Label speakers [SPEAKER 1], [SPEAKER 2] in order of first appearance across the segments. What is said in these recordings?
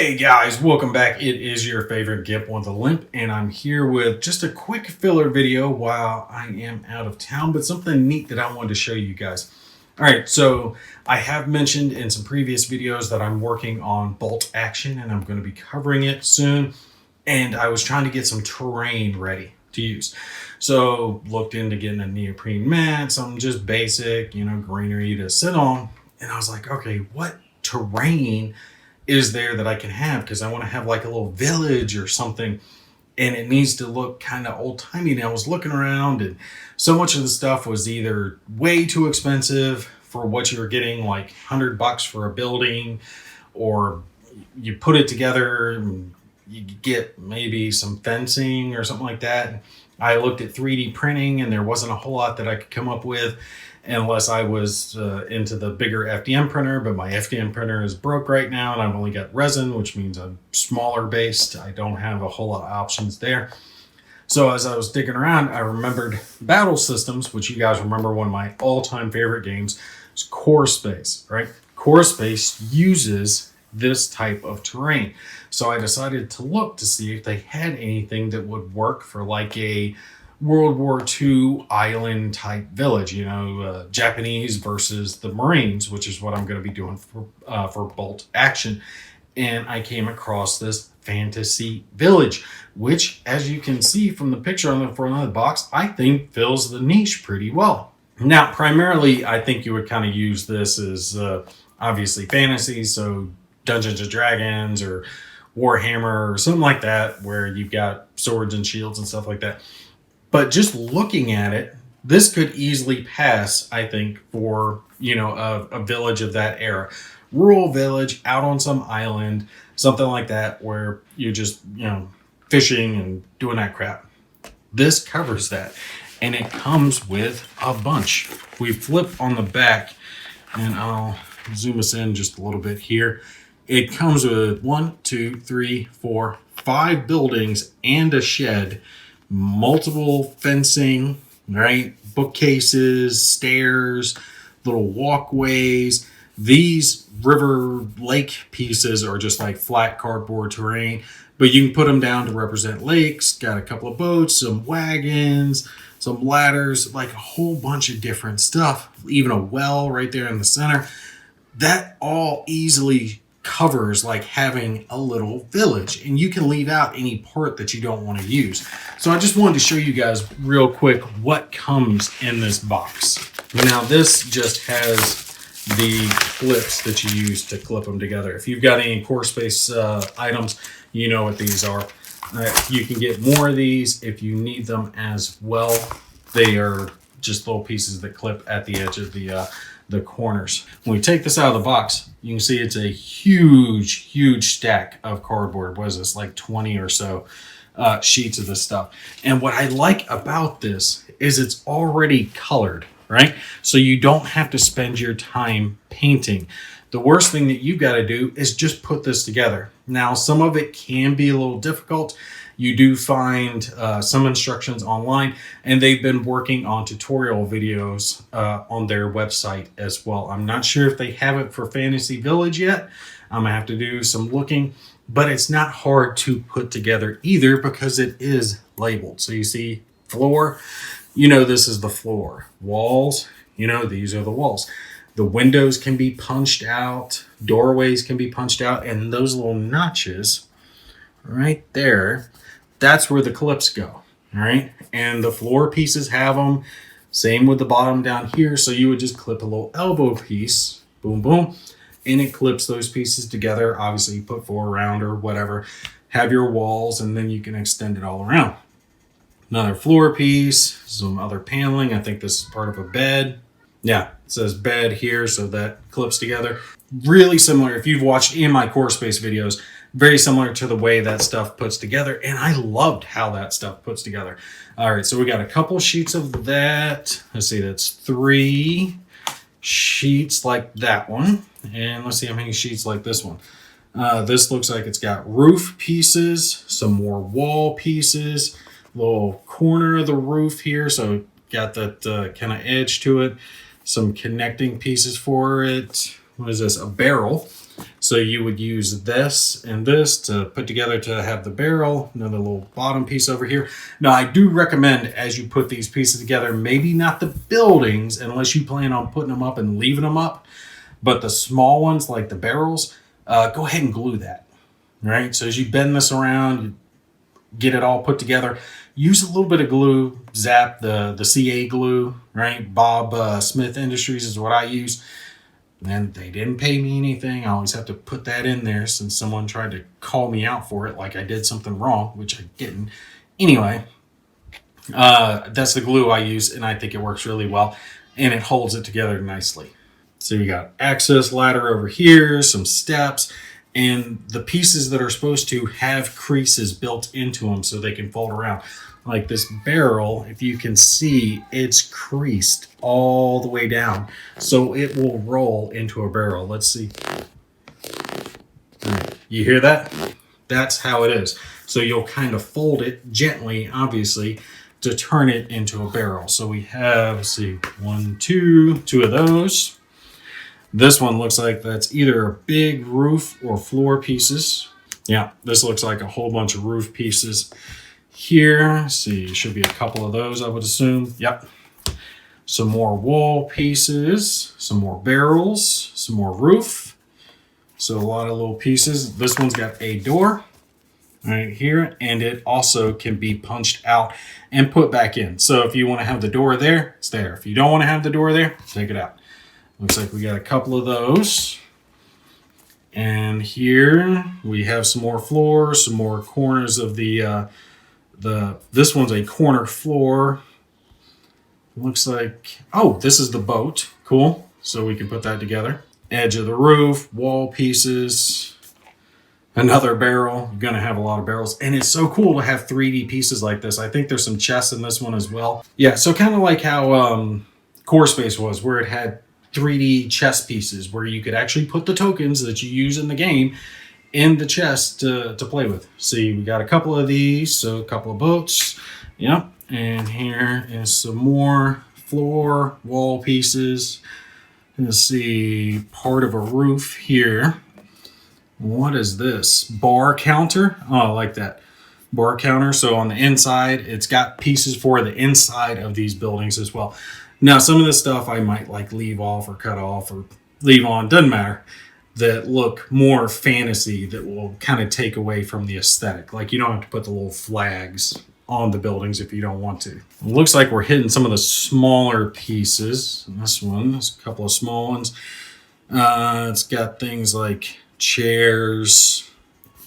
[SPEAKER 1] Hey guys, welcome back. It is your favorite Gimp with a Limp, and I'm here with just a quick filler video while I am out of town, but something neat that I wanted to show you guys. All right, so I have mentioned in some previous videos that I'm working on bolt action, and I'm going to be covering it soon, and I was trying to get some terrain ready to use. So looked into getting a neoprene mat, some just basic, greenery to sit on, and I was like, okay, what terrain is there that I can have, because I want to have like a little village or something, and it needs to look kind of old-timey. And I was looking around, and so much of the stuff was either way too expensive for what you were getting, like $100 for a building, or you put it together and you get maybe some fencing or something like that. I looked at 3D printing, and there wasn't a whole lot that I could come up with unless I was into the bigger FDM printer, but my FDM printer is broke right now, and I've only got resin, which means I'm smaller based. I don't have a whole lot of options there. So as I was digging around, I remembered Battle Systems, which you guys remember one of my all-time favorite games, is Core Space, right? Core Space uses this type of terrain. So I decided to look to see if they had anything that would work for like a World War II island type village, Japanese versus the Marines, which is what I'm going to be doing for bolt action. And I came across this fantasy village, which, as you can see from the picture on the front of the box, I think fills the niche pretty well. Now, primarily, I think you would kind of use this as obviously fantasy, so Dungeons and Dragons or Warhammer or something like that, where you've got swords and shields and stuff like that. But just looking at it, this could easily pass, I think, for, a village of that era. Rural village out on some island, something like that, where you're just, fishing and doing that crap. This covers that. And it comes with a bunch. We flip on the back, and I'll zoom us in just a little bit here. It comes with 5 buildings and a shed. Multiple fencing, right? Bookcases, stairs, little walkways. These river lake pieces are just like flat cardboard terrain, but you can put them down to represent lakes. Got a couple of boats, some wagons, some ladders, like a whole bunch of different stuff. Even a well right there in the center. That all easily covers like having a little village, and you can leave out any part that you don't want to use. So I just wanted to show you guys real quick what comes in this box. Now this just has the clips that you use to clip them together. If you've got any Core Space items, you know what these are. You can get more of these if you need them as well. They are just little pieces that clip at the edge of the corners. When we take this out of the box, you can see it's a huge stack of cardboard. What is this, like 20 or so sheets of this stuff? And what I like about this is it's already colored, right? So you don't have to spend your time painting. The worst thing that you've got to do is just put this together. Now, some of it can be a little difficult. You do find some instructions online, and they've been working on tutorial videos on their website as well. I'm not sure if they have it for Fantasy Village yet. I'm gonna have to do some looking, but it's not hard to put together either because it is labeled. So you see floor, this is the floor. Walls, these are the walls. The windows can be punched out, doorways can be punched out, and those little notches right there, that's where the clips go, all right? And the floor pieces have them. Same with the bottom down here. So you would just clip a little elbow piece, boom, boom, and it clips those pieces together. Obviously, you put 4 around or whatever, have your walls, and then you can extend it all around. Another floor piece, some other paneling. I think this is part of a bed. Yeah, it says bed here, so that clips together. Really similar, if you've watched any of my Core Space videos, very similar to the way that stuff puts together, and I loved how that stuff puts together. All right, so we got a couple sheets of that. Let's see, that's 3 sheets like that one, and let's see how many sheets like this one. This looks like it's got roof pieces, some more wall pieces, little corner of the roof here, so got that kind of edge to it, some connecting pieces for it. What is this? A barrel. So So you would use this and this to put together to have the barrel, another little bottom piece over here. Now, I do recommend as you put these pieces together, maybe not the buildings, unless you plan on putting them up and leaving them up, but the small ones like the barrels, go ahead and glue that, right? So as you bend this around, you get it all put together, use a little bit of glue, zap the CA glue, right? Bob Smith Industries is what I use. And they didn't pay me anything. I always have to put that in there since someone tried to call me out for it like I did something wrong, which I didn't. Anyway, that's the glue I use, and I think it works really well, and it holds it together nicely. So you got access ladder over here, some steps, and the pieces that are supposed to have creases built into them so they can fold around. Like this barrel, if you can see, it's creased all the way down. So it will roll into a barrel. Let's see. You hear that? That's how it is. So you'll kind of fold it gently, obviously, to turn it into a barrel. So we have, let's see, two of those. This one looks like that's either a big roof or floor pieces. Yeah, this looks like a whole bunch of roof pieces. Here, see, should be a couple of those, I would assume. Yep. Some more wall pieces, some more barrels, some more roof. So a lot of little pieces. This one's got a door right here, and it also can be punched out and put back in. So if you want to have the door there, it's there. If you don't want to have the door there, take it out. Looks like we got a couple of those. And here we have some more floors, some more corners of this one's a corner floor. Looks like, oh, this is the boat. Cool. So we can put that together. Edge of the roof, wall pieces, another barrel. You're going to have a lot of barrels. And it's so cool to have 3D pieces like this. I think there's some chests in this one as well. Yeah, so kind of like how Core Space was, where it had 3D chess pieces where you could actually put the tokens that you use in the game in the chest to play with. See, we got a couple of these, so a couple of boats. Yep. And here is some more floor, wall pieces. Let's see, part of a roof here. What is this? Bar counter? Oh, I like that. Bar counter. So on the inside, it's got pieces for the inside of these buildings as well. Now, some of this stuff I might like leave off or cut off or leave on, doesn't matter, that look more fantasy that will kind of take away from the aesthetic. Like you don't have to put the little flags on the buildings if you don't want to. It looks like we're hitting some of the smaller pieces. This one, there's a couple of small ones. It's got things like chairs,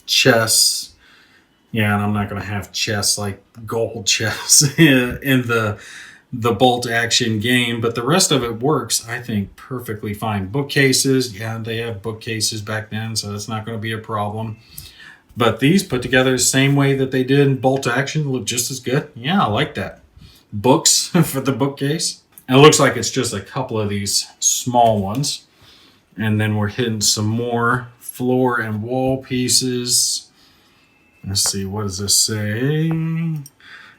[SPEAKER 1] chests. Yeah, and I'm not going to have chests like gold chests in the bolt action game, but the rest of it works, I think, perfectly fine. Bookcases, yeah, they have bookcases back then, so that's not going to be a problem. But these put together the same way that they did in bolt action look just as good. Yeah, I like that. Books for the bookcase. And it looks like it's just a couple of these small ones. And then we're hitting some more floor and wall pieces. Let's see, what does this say?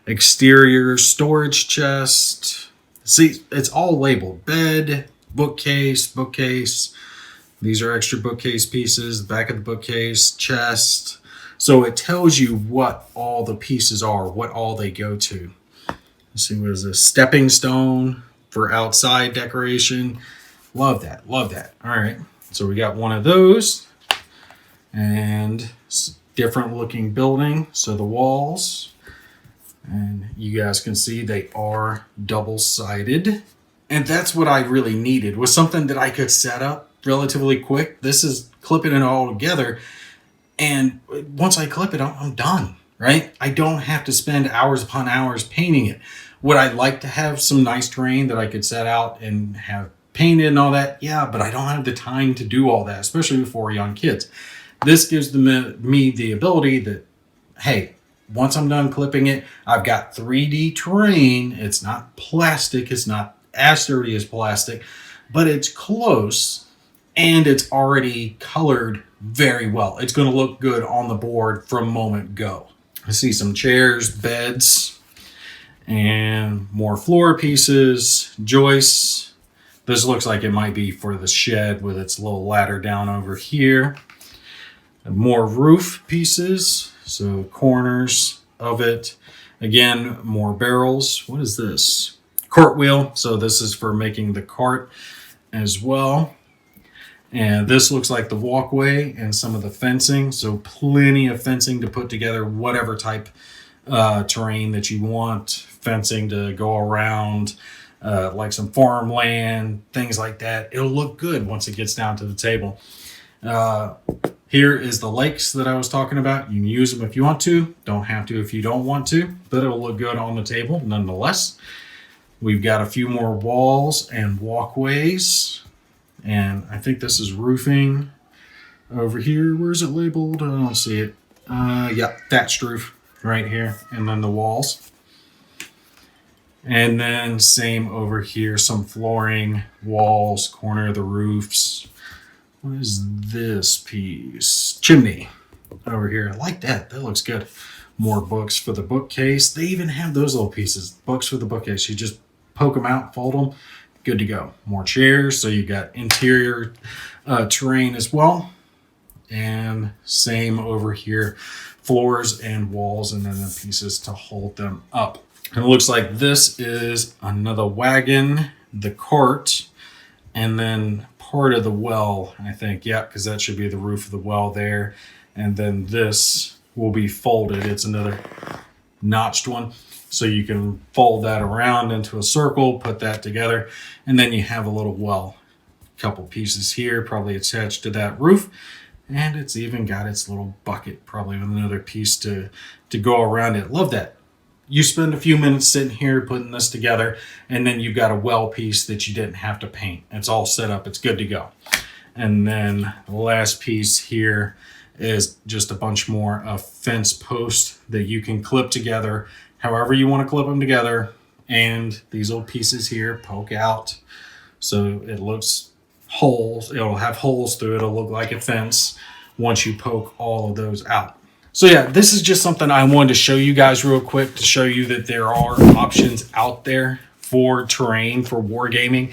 [SPEAKER 1] Exterior storage chest. See, it's all labeled. Bed, bookcase. These are extra bookcase pieces. Back of the bookcase, chest. So it tells you what all the pieces are, what all they go to. Let's see, what is this? Stepping stone for outside decoration. Love that. All right. So we got one of those. And different looking building. So the walls. And you guys can see they are double-sided. And that's what I really needed, was something that I could set up relatively quick. This is clipping it all together. And once I clip it, I'm done, right? I don't have to spend hours upon hours painting it. Would I like to have some nice terrain that I could set out and have painted and all that? Yeah, but I don't have the time to do all that, especially for young kids. This gives me the ability that, hey, once I'm done clipping it, I've got 3D terrain. It's not plastic. It's not as sturdy as plastic, but it's close and it's already colored very well. It's going to look good on the board from moment go. I see some chairs, beds, and more floor pieces, joists. This looks like it might be for the shed with its little ladder down over here. More roof pieces, so corners of it. Again, more barrels. What is this? Cartwheel. So this is for making the cart as well. And this looks like the walkway and some of the fencing. So plenty of fencing to put together whatever type terrain that you want. Fencing to go around, like some farmland, things like that. It'll look good once it gets down to the table. Here is the lakes that I was talking about. You can use them if you want to. Don't have to if you don't want to, but it'll look good on the table nonetheless. We've got a few more walls and walkways. And I think this is roofing over here. Where is it labeled? I don't see it. Yeah, thatched roof right here. And then the walls. And then same over here. Some flooring, walls, corner of the roofs. What is this piece? Chimney over here. I like that. That looks good. More books for the bookcase. They even have those little pieces. Books for the bookcase. You just poke them out, fold them. Good to go. More chairs. So you got interior terrain as well. And same over here. Floors and walls and then the pieces to hold them up. And it looks like this is another wagon, the cart, and then part of the well, I think. Yeah, because that should be the roof of the well there. And then this will be folded. It's another notched one. So you can fold that around into a circle, put that together, and then you have a little well. A couple pieces here, probably attached to that roof. And it's even got its little bucket, probably with another piece to go around it. Love that. You spend a few minutes sitting here putting this together, and then you've got a well piece that you didn't have to paint. It's all set up. It's good to go. And then the last piece here is just a bunch more of fence posts that you can clip together however you want to clip them together. And these little pieces here poke out. So it looks holes. It'll have holes through it. It'll look like a fence once you poke all of those out. So yeah, this is just something I wanted to show you guys real quick to show you that there are options out there for terrain, for wargaming,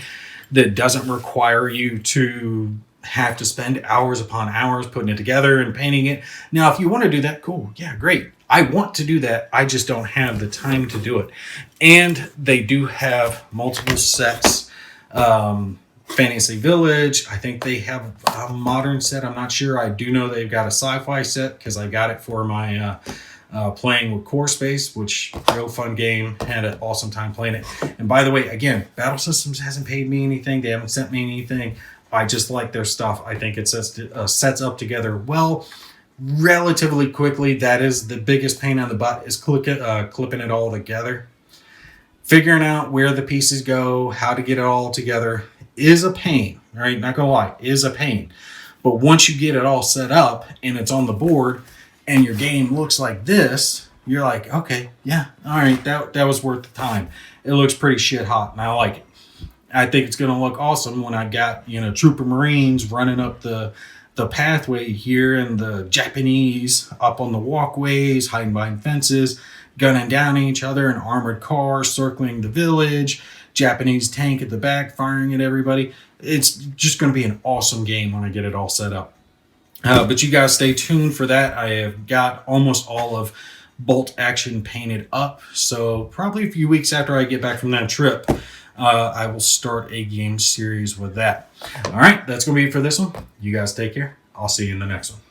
[SPEAKER 1] that doesn't require you to have to spend hours upon hours putting it together and painting it. Now, if you want to do that, cool. Yeah, great. I want to do that. I just don't have the time to do it. And they do have multiple sets. Fantasy Village. I think they have a modern set. I'm not sure. I do know they've got a sci-fi set because I got it for my playing with Core Space, which real fun game. Had an awesome time playing it. And by the way, again, Battle Systems hasn't paid me anything. They haven't sent me anything. I just like their stuff. I think it sets up together well, relatively quickly. That is the biggest pain on the butt, is clipping it all together. Figuring out where the pieces go, how to get it all together is a pain, right? Not gonna lie, is a pain. But once you get it all set up and it's on the board and your game looks like this, you're like, okay, yeah, all right, that was worth the time. It looks pretty shit hot and I like it. I think it's gonna look awesome when I got, troop of Marines running up the pathway here and the Japanese up on the walkways, hiding behind fences, gunning down each other, an armored car circling the village, Japanese tank at the back firing at everybody. It's just going to be an awesome game when I get it all set up. But you guys stay tuned for that. I have got almost all of Bolt Action painted up. So probably a few weeks after I get back from that trip, I will start a game series with that. All right, that's going to be it for this one. You guys take care. I'll see you in the next one.